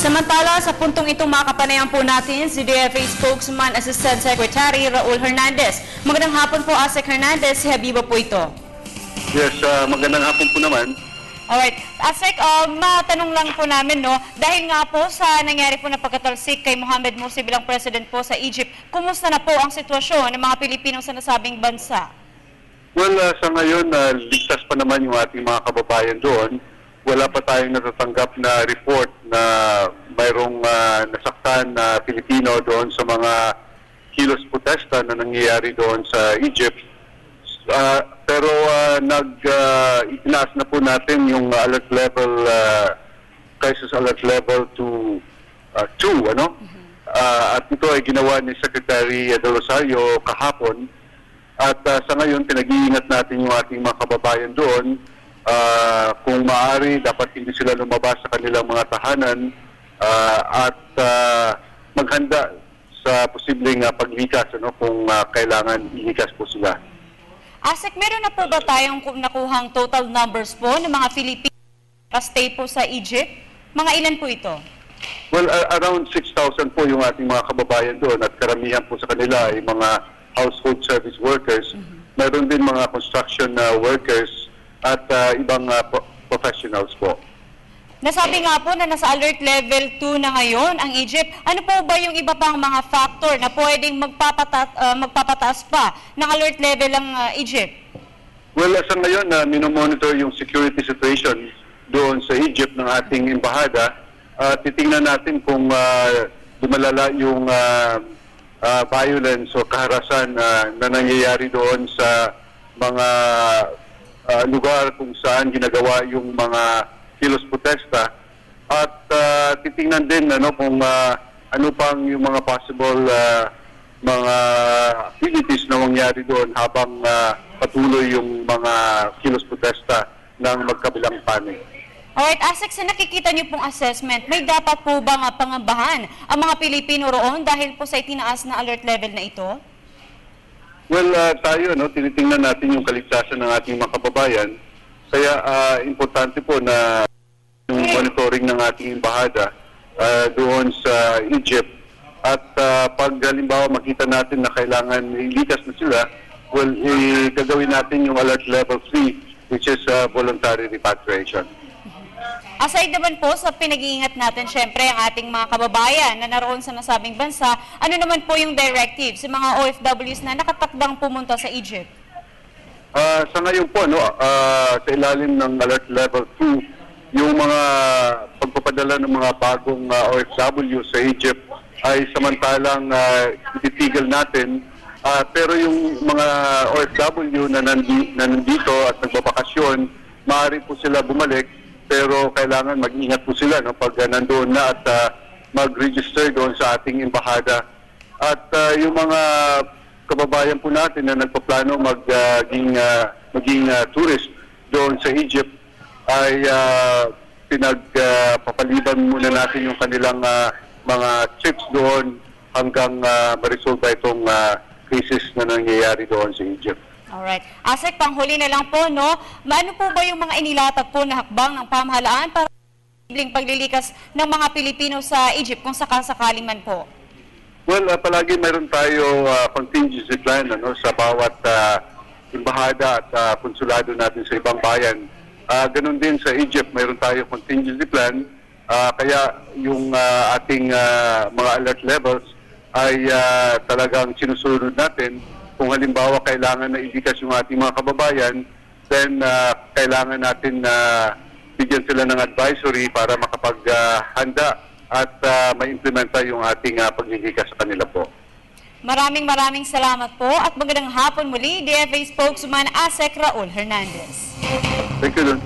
Samantala, sa puntong itong makapanayan po natin si DFA Spokesman Assistant Secretary Raul Hernandez. Magandang hapon po, Asek Hernandez. Si Habiba po ito. Yes, magandang hapon po naman. Alright. Asek, matanong lang po namin, no? Dahil nga po sa nangyari po na pagkatalsik kay Mohamed Morsi bilang President po sa Egypt, kumusta na po ang sitwasyon ng mga Pilipino sa nasabing bansa? Well, sa ngayon, ligtas pa naman yung ating mga kababayan doon. Wala pa tayong natatanggap na report na mayroong nasaktan na Pilipino doon sa mga kilos protesta na nangyayari doon sa Egypt. Pero itinaas na po natin yung alert level, crisis alert level to 2, ano? At ito ay ginawa ni Secretary De Rosario kahapon. At sa ngayon, pinag-iingat natin yung ating mga kababayan doon. Kung maaari, dapat hindi sila lumabas sa kanilang mga tahanan at maghanda sa posibleng paglikas, ano, kung kailangan ilikas po sila. Asek, meron na po ba tayong nakuhang total numbers po ng mga Filipino stay po sa Egypt? Mga ilan po ito? Well, around 6,000 po yung ating mga kababayan doon at karamihan po sa kanila ay mga household service workers. Meron din mga construction workers at ibang professionals po. Nasabi nga po na nasa alert level 2 na ngayon ang Egypt. Ano po ba yung iba pang mga factor na pwedeng magpapataas pa ng alert level ang Egypt? Well, sa ngayon, minomonitor yung security situation doon sa Egypt ng ating embahada. Titingnan natin kung dumalala yung violence o kaharasan na nangyayari doon sa mga lugar kung saan ginagawa yung mga kilos protesta at titingnan din kung ano pang yung mga possible mga activities na mangyari doon habang patuloy yung mga kilos protesta ng magkabilang panig. Alright, Asek, sa nakikita niyo pong assessment, may dapat po bang pangambahan ang mga Pilipino roon dahil po sa itinaas na alert level na ito? Well, tayo, tinitingnan natin yung kaligtasan ng ating mga kababayan. Kaya importante po na yung monitoring ng ating embahada doon sa Egypt. At pag halimbawa makita natin na kailangan ilikas na sila, well, gagawin natin yung alert level 3, which is voluntary repatriation. Aside naman po sa pinag-iingat natin, syempre, ang ating mga kababayan na naroon sa nasabing bansa, ano naman po yung directive sa mga OFWs na nakatakdang pumunta sa Egypt? Sa ngayon po, sa ilalim ng alert level 2, yung mga pagpapadala ng mga bagong OFW sa Egypt ay samantalang ititigil natin. Pero yung mga OFW na nandito at nagbabakasyon, maaari po sila bumalik. Pero kailangan mag-ingat po sila pag nandoon na at mag-register doon sa ating embahada. At yung mga kababayan po natin na nagpaplano maging tourist doon sa Egypt ay pinagpapaliban muna natin yung kanilang mga trips doon hanggang ma-resolve itong crisis na nangyayari doon sa Egypt. Alright. Asek, panghuli na lang po, no? Ano po ba yung mga inilatag po na hakbang ng pamahalaan para sa paglilikas ng mga Pilipino sa Egypt kung sakasakali man po? Well, palagi mayroon tayo contingency plan sa bawat embahada at konsulado natin sa ibang bayan. Ganun din sa Egypt, mayroon tayo contingency plan. Kaya yung ating mga alert levels ay talagang sinusunod natin. Kung halimbawa kailangan na ilikas yung ating mga kababayan, then kailangan natin na bigyan sila ng advisory para makapaghanda at ma-implementa yung ating paglilikas sa kanila po. Maraming salamat po at magandang hapon muli, DFA Spokesman Asek Raul Hernandez. Thank you, Lon.